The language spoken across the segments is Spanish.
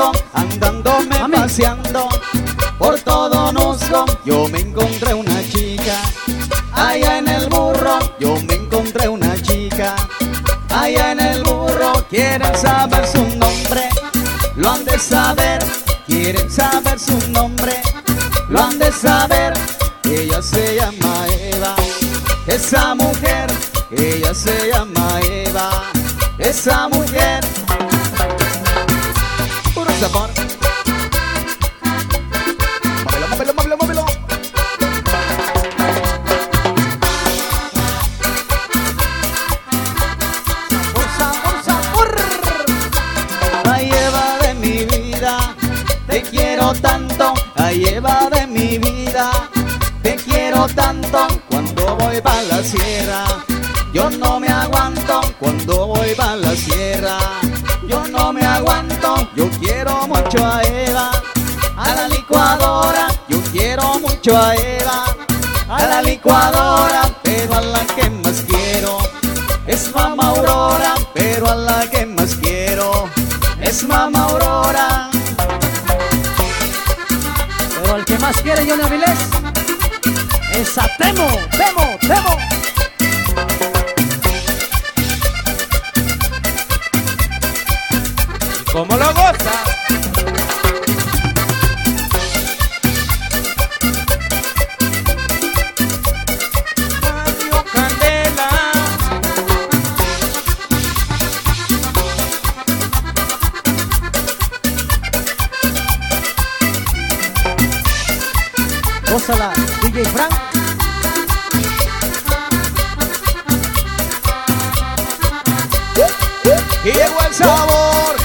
Nusco, andándome paseando por todo Nusco, yo me encontré una chica. Allá en el burro, yo me encontré una chica. Allá en el burro, quieren saber su nombre, lo han de saber. Quieren saber su nombre, lo han de saber. Ella se llama Eva, esa mujer. Ella se llama Eva, esa mujer. Puro sabor. Móvelo, móvelo, móvelo, móvelo. Sabor, sabor, sabor. Ay, Eva de mi vida, te quiero tanto. Ay, Eva de mi vida, te quiero tanto. Cuando voy pa' la sierra, yo no me aguanto. Cuando voy pa' la sierra, yo no me aguanto. Yo quiero mucho a Eva, a la licuadora. Yo quiero mucho a Eva, a la licuadora. Pero a la que más quiero es Mama Aurora. Pero a la que más quiero es Mama Aurora. Pero el que más quiere, Johnny Avilés, es a Temo, Temo, Temo. ¿Cómo lo goza? Mario Candela. Gózala, DJ Frank. Y llegó el sabor.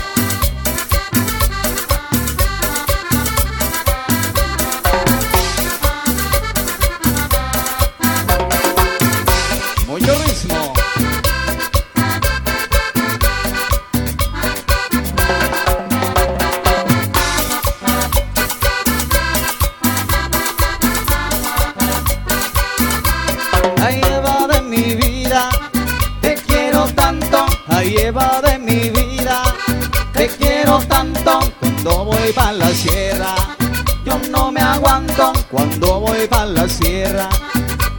Mucho ritmo. Ay, Eva de mi vida, te quiero tanto. Ay, Eva de mi vida, te quiero tanto. Cuando voy pa' la sierra, yo no me aguanto. Cuando voy pa' la sierra,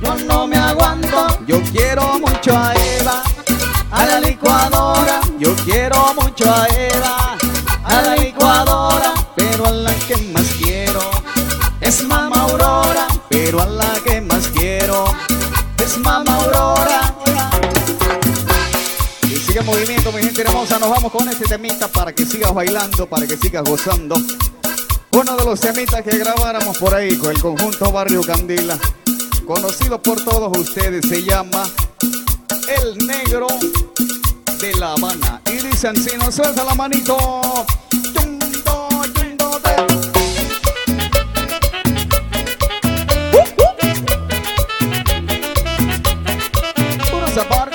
yo no me aguanto. Yo quiero mucho a Eva, a la licuadora. Yo quiero mucho a Eva, a la licuadora. Pero a la que más quiero es Mama Aurora. Pero a la que más quiero es Mama Aurora. Y sigue el movimiento, mi gente hermosa. Nos vamos con este temita para que sigas bailando, para que sigas gozando. Uno de los temitas que grabáramos por ahí con el conjunto Barrio Candila, conocido por todos ustedes, se llama El Negro de La Habana. Y dicen, si nos suelta la manito. Yundo, yundo, puro sabor.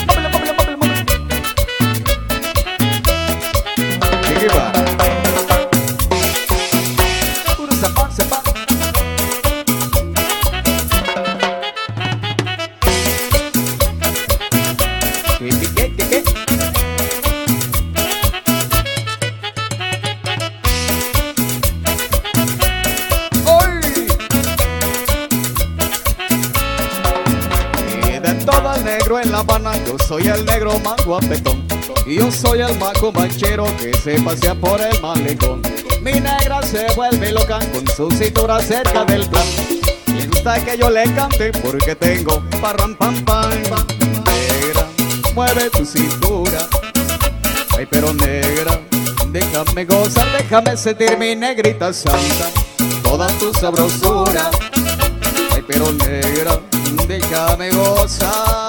Móvelo, móvelo, móvelo, móvelo. ¿Qué va? Puro sabor, sabor. ¿Qué? Y de todo el negro en La Habana, yo soy el negro más guapetón. Y yo soy el maco manchero que se pasea por el malecón. Mi negra se vuelve loca con su cintura cerca del plan. Le gusta que yo le cante porque tengo parram pam pam. Negra, mueve tu cintura. Ay, pero negra, déjame gozar, déjame sentir mi negrita santa, toda tu sabrosura. Ay, pero negra, déjame gozar.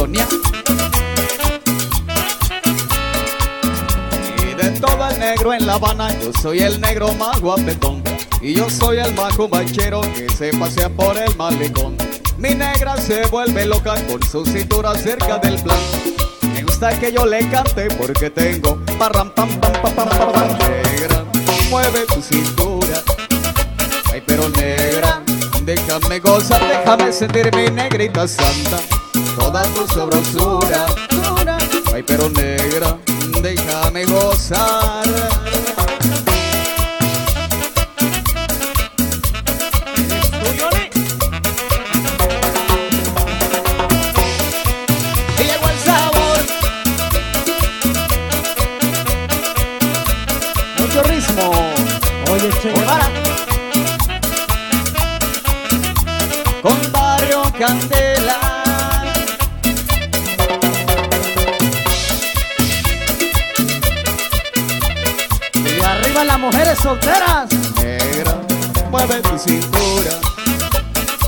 Sonia. Y de todo el negro en La Habana, yo soy el negro más guapetón. Y yo soy el más cumbachero que se pasea por el malecón. Mi negra se vuelve loca con su cintura cerca del plan. Me gusta que yo le cante porque tengo parram pam pam pam pam pam pam. Negra, mueve tu cintura. Ay, pero negra, déjame gozar, déjame sentir mi negrita santa, toda tu sabrosura. Ay, pero negra, déjame gozar. Y llegó el sabor. Mucho ritmo. Oye, Che Guevara. Con Barrio Candela. Y arriba las mujeres solteras. Negra, mueve tu cintura.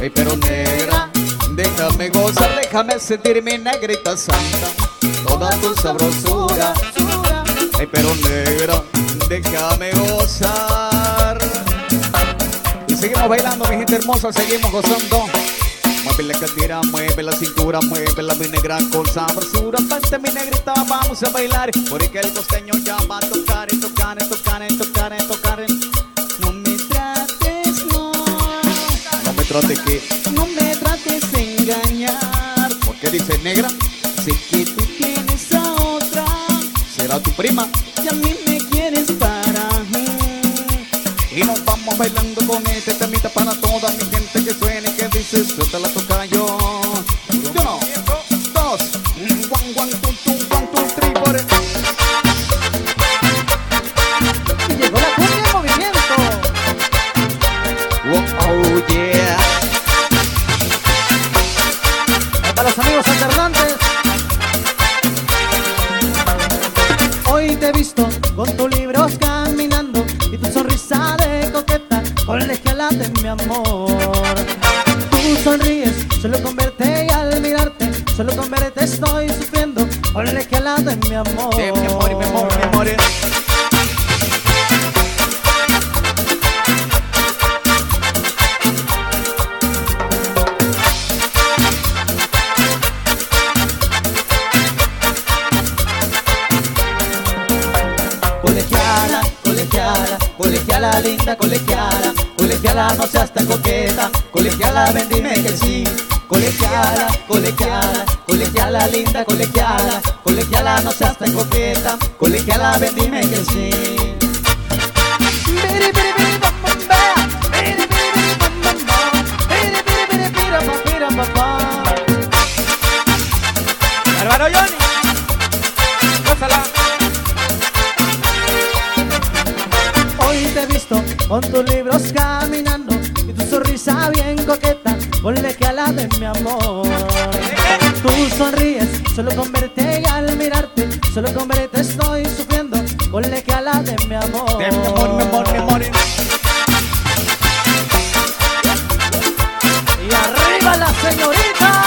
Ay, pero negra, déjame gozar, déjame sentir mi negrita santa, toda tu sabrosura. Ay, pero negra, déjame gozar. Y seguimos bailando, mi gente hermosa, seguimos gozando. Mueve la cadera, mueve la cintura, mueve la mi negra con sabrosura. Vente mi negrita, vamos a bailar, porque el costeño ya va a tocar, y tocar, y tocar, y tocar, y tocar. No me trates, no. No me trates que. No me trates de engañar. ¿Por qué dice negra? Sé que tú tienes a otra. ¿Será tu prima? Y a mí me quieres para mí. Y nos vamos bailando con este temita para toda mi gente que suene y que dice suelta la toca yo. Uno, dos, one, one, two, three, four. Y llegó la cumbia en movimiento. Oh yeah. Para los amigos alternantes. Hoy te he visto con tus libros caminando y tu sonrisa de coqueta, colegiala de mi amor. Tú sonríes, solo con verte y al mirarte, solo con verte estoy sufriendo, colegiala de mi amor. De mi amor, mi amor, mi amor. Colegiala, colegiala, colegiala linda, colegiala, colegiala no seas tan coqueta, colegiala ven dime que sí. Colegiala, colegiala, colegiala linda, colegiala, colegiala no seas tan coqueta, colegiala ven dime que sí. Biri, biri, biri, bam, bam, bam. Biri, biri, biri, bam, bam, bam. Biri, biri, biri, pira, pa, pira, pa, pa. Bárbaro Johnny. Gózala. Hoy te he visto con tus libros caminando y tu sonrisa bien coqueta, colegiala de mi amor. Tú sonríes, solo con verte y al mirarte, solo con verte estoy sufriendo, colegiala de mi amor. De mi amor, mi amor, mi amor. Y arriba la señorita.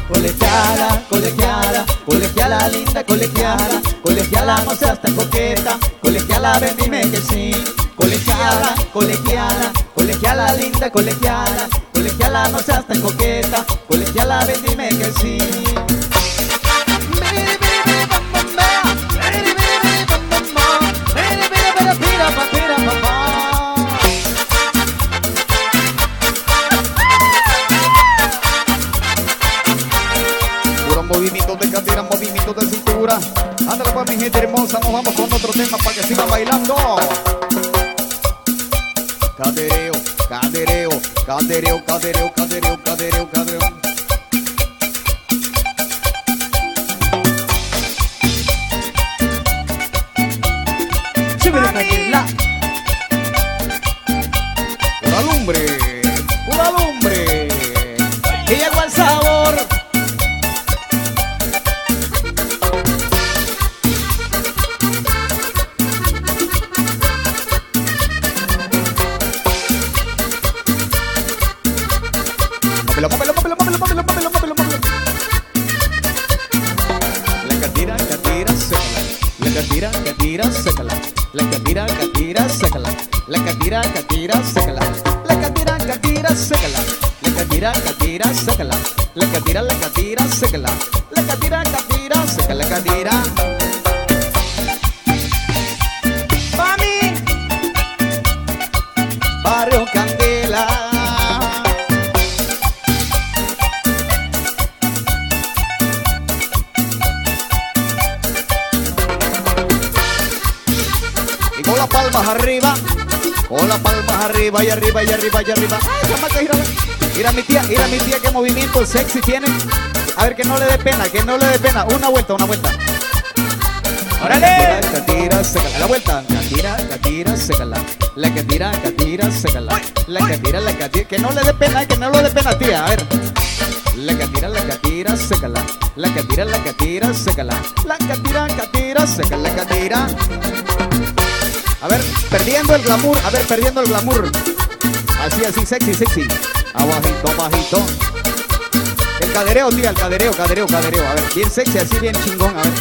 Colegiala, colegiala, colegiala linda, colegiala, colegiala no seas tan coqueta, colegiala ven dime que sí. Colegiala, colegiala, colegiala linda, colegiala, colegiala no seas tan coqueta, colegiala ven dime que sí. Biri, biri, biri, bam, bam, bam. Biri, biri, biri, bam, bam, bam. Biri, biri, biri, pira, pa, pira, pa, pa. Puro movimiento de cadera, movimiento de cintura. Ándale pues mi gente hermosa, nos vamos con otro tema para que sigan bailando. Cadereo, cadereo, cadereo, cadereo, cadereo, cadereo, cadereo. Súbele, Cañela. Pura lumbre, pura lumbre. Y llegó el sabor. sácala. La catira, sácala. La catira, sácala. La catira, sácala. La catira, sácala. La catira, sácala. La catira, sácala. La catira. Mami, Barrio Candela. Y con las palmas arriba. Con las palmas arriba y arriba y arriba y arriba. Ay, chamaca, mira mi tía, qué movimiento sexy tiene. A ver, que no le dé pena, que no le dé pena. Una vuelta, una vuelta. ¡Órale! Catira, sácala. La vuelta. Catira, sácala. La catira, sácala. La catira, que no le dé pena, tía. A ver. La catira, sácala. La catira, sácala. La catira, sácala. La catira. A ver, perdiendo el glamour. Así, sexy. Abajito. El cadereo, tía, el cadereo. A ver, bien sexy, así bien chingón, a ver.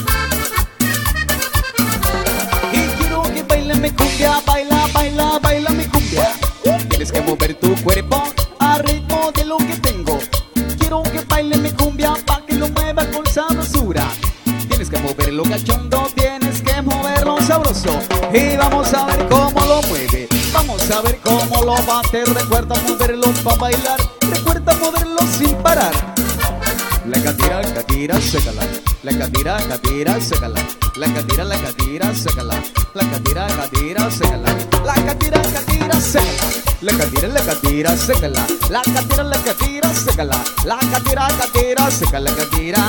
Y quiero que baile mi cumbia, baila mi cumbia. Tienes que mover tu cuerpo a ritmo de lo que tengo. Quiero que baile mi cumbia pa' que lo mueva con sabrosura. Tienes que moverlo cachondo, tienes que moverlo sabroso. Y vamos a ver cómo lo mueve, vamos a ver cómo lo bate. Recuerda moverlo pa' bailar, recuerda moverlo sin parar. La catira, sácala. La catira, sácala. La catira, sácala. La catira, sácala. La catira, sácala. La catira, sácala. La catira, sácala. La catira, sácala. La catira.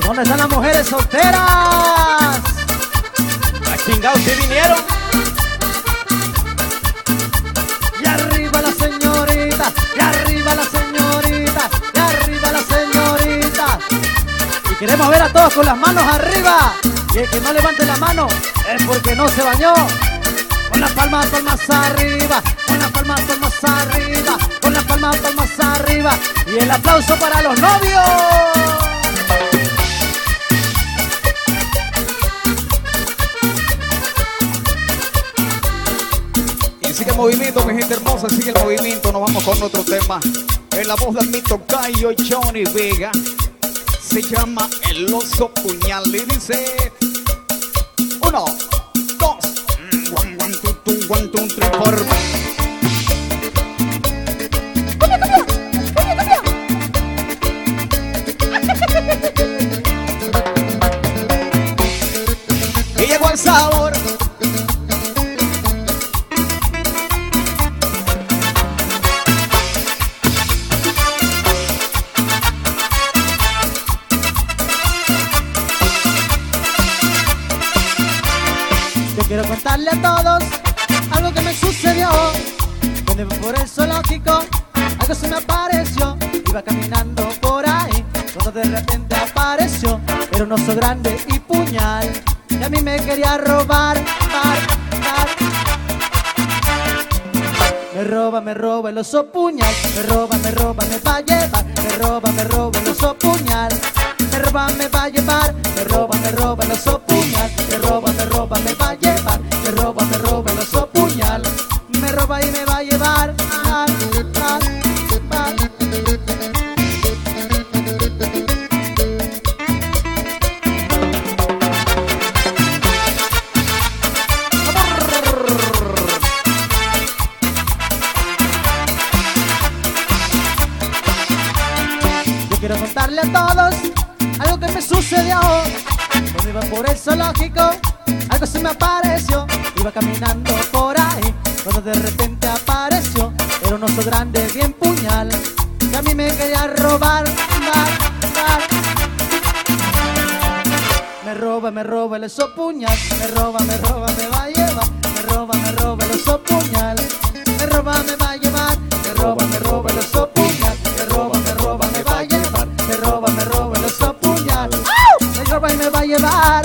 ¿Dónde están las mujeres solteras? ¡A chingados se vinieron! Y arriba la señorita, y arriba la señorita, y arriba la señorita. Y queremos ver a todos con las manos arriba. Y el que no levante la mano es porque no se bañó. Con las palmas arriba, con las palmas arriba, con las palmas arriba. Y el aplauso para los novios. Sigue el movimiento, mi gente hermosa, sigue el movimiento. Nos vamos con otro tema. En la voz de mi tocayo Johnny Vega. Se llama El Oso Puñal y dice: 1, 2, 1, 2, 3, 4. Y llegó el sabor. Quiero contarle a todos algo que me sucedió. Cuando iba por el zoológico, algo se me apareció. Iba caminando por ahí, cuando de repente apareció. Era un oso grande y puñal, y a mí me quería robar. Me roba el oso puñal. Me roba, me va a llevar. Me roba el oso puñal. Me va a llevar. Me roba el oso puñal. Me roba, me va a llevar. Me roba el oso puñal. Me roba y me va a llevar. Yo quiero contarle a todos algo que me sucedió. Cuando iba por el zoológico, algo se me apareció. Iba caminando por ahí, cuando de repente apareció. Era un oso grande bien puñal, que a mí me quería robar. Me roba el oso puñal. Me roba, me va a llevar. Me roba el oso puñal. Me roba, me va a llevar. Me roba el oso puñal. Me roba, me va a llevar. Me roba el oso puñal. Me roba y me va a llevar.